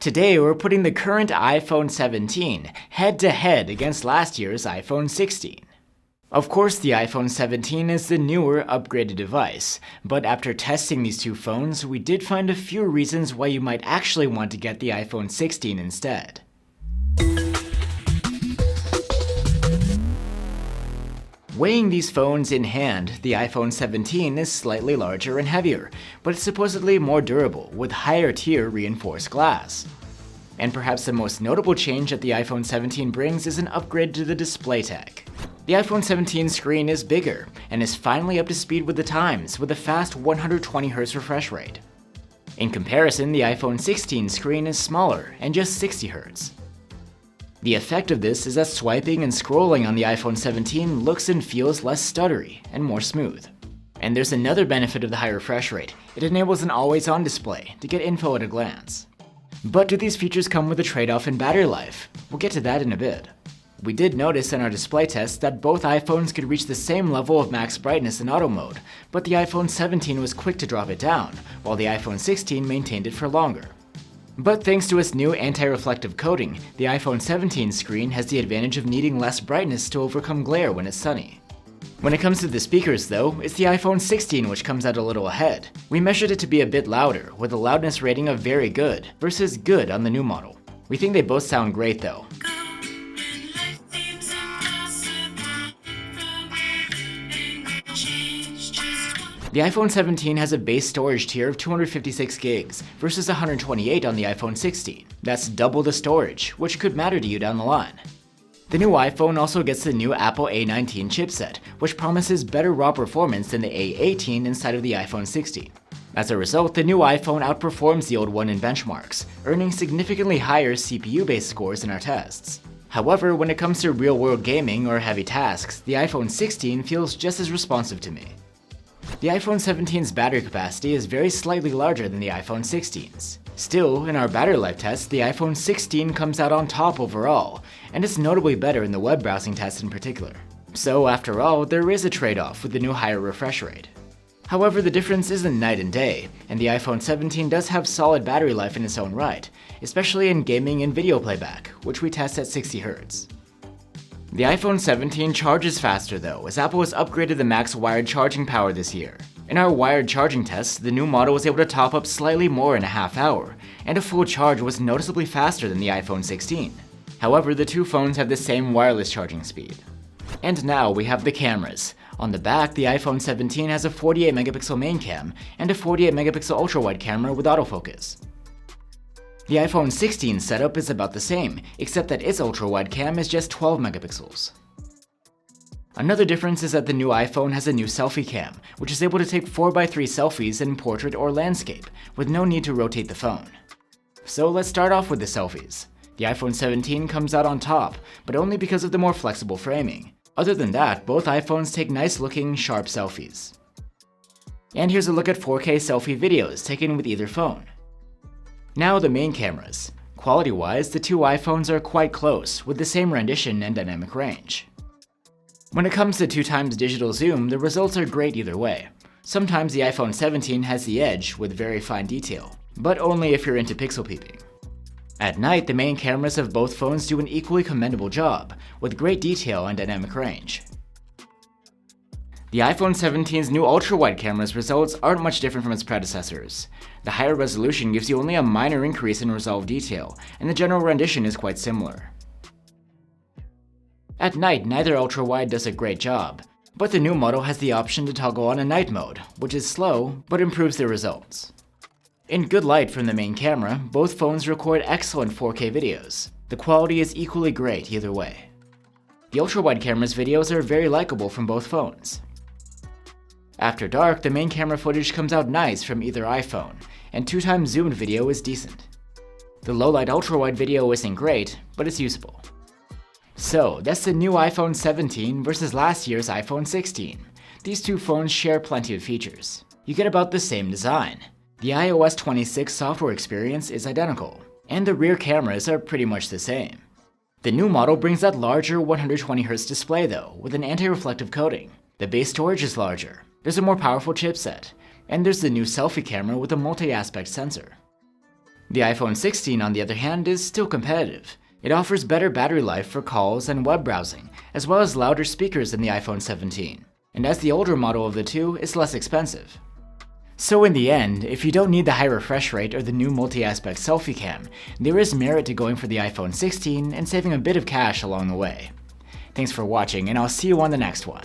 Today we're putting the current iPhone 17 head-to-head against last year's iPhone 16. Of course, the iPhone 17 is the newer, upgraded device, but after testing these two phones, we did find a few reasons why you might actually want to get the iPhone 16 instead. Weighing these phones in hand, the iPhone 17 is slightly larger and heavier, but it's supposedly more durable, with higher tier reinforced glass. And perhaps the most notable change that the iPhone 17 brings is an upgrade to the display tech. The iPhone 17 screen is bigger, and is finally up to speed with the times, with a fast 120Hz refresh rate. In comparison, the iPhone 16 screen is smaller, and just 60Hz. The effect of this is that swiping and scrolling on the iPhone 17 looks and feels less stuttery and more smooth. And there's another benefit of the high refresh rate. It enables an always-on display to get info at a glance. But do these features come with a trade-off in battery life? We'll get to that in a bit. We did notice in our display tests that both iPhones could reach the same level of max brightness in auto mode, but the iPhone 17 was quick to drop it down, while the iPhone 16 maintained it for longer. But thanks to its new anti-reflective coating, the iPhone 17 screen has the advantage of needing less brightness to overcome glare when it's sunny. When it comes to the speakers though, it's the iPhone 16 which comes out a little ahead. We measured it to be a bit louder, with a loudness rating of very good, versus good on the new model. We think they both sound great though. The iPhone 17 has a base storage tier of 256 gigs versus 128 on the iPhone 16. That's double the storage, which could matter to you down the line. The new iPhone also gets the new Apple A19 chipset, which promises better raw performance than the A18 inside of the iPhone 16. As a result, the new iPhone outperforms the old one in benchmarks, earning significantly higher CPU-based scores in our tests. However, when it comes to real-world gaming or heavy tasks, the iPhone 16 feels just as responsive to me. The iPhone 17's battery capacity is very slightly larger than the iPhone 16's. Still, in our battery life test, the iPhone 16 comes out on top overall, and it's notably better in the web browsing test in particular. So after all, there is a trade-off with the new higher refresh rate. However, the difference isn't night and day, and the iPhone 17 does have solid battery life in its own right, especially in gaming and video playback, which we test at 60Hz. The iPhone 17 charges faster though, as Apple has upgraded the max wired charging power this year. In our wired charging tests, the new model was able to top up slightly more in a half hour, and a full charge was noticeably faster than the iPhone 16. However, the two phones have the same wireless charging speed. And now we have the cameras. On the back, the iPhone 17 has a 48 megapixel main cam and a 48 megapixel ultrawide camera with autofocus. The iPhone 16 setup is about the same, except that its ultra-wide cam is just 12 megapixels. Another difference is that the new iPhone has a new selfie cam, which is able to take 4x3 selfies in portrait or landscape, with no need to rotate the phone. So let's start off with the selfies. The iPhone 17 comes out on top, but only because of the more flexible framing. Other than that, both iPhones take nice-looking, sharp selfies. And here's a look at 4K selfie videos taken with either phone. Now the main cameras. Quality-wise, the two iPhones are quite close, with the same rendition and dynamic range. When it comes to 2x digital zoom, the results are great either way. Sometimes the iPhone 17 has the edge with very fine detail, but only if you're into pixel peeping. At night, the main cameras of both phones do an equally commendable job, with great detail and dynamic range. The iPhone 17's new ultra-wide camera's results aren't much different from its predecessors. The higher resolution gives you only a minor increase in resolve detail, and the general rendition is quite similar. At night, neither ultra-wide does a great job, but the new model has the option to toggle on a night mode, which is slow, but improves the results. In good light from the main camera, both phones record excellent 4K videos. The quality is equally great either way. The ultra-wide camera's videos are very likable from both phones. After dark, the main camera footage comes out nice from either iPhone, and 2x zoomed video is decent. The Lowlight ultrawide video isn't great, but it's usable. So, that's the new iPhone 17 versus last year's iPhone 16. These two phones share plenty of features. You get about the same design. The iOS 26 software experience is identical, and the rear cameras are pretty much the same. The new model brings that larger 120Hz display though, with an anti-reflective coating. The base storage is larger. There's a more powerful chipset, and there's the new selfie camera with a multi-aspect sensor. The iPhone 16, on the other hand, is still competitive. It offers better battery life for calls and web browsing, as well as louder speakers than the iPhone 17. And as the older model of the two, it's less expensive. So in the end, if you don't need the high refresh rate or the new multi-aspect selfie cam, there is merit to going for the iPhone 16 and saving a bit of cash along the way. Thanks for watching, and I'll see you on the next one.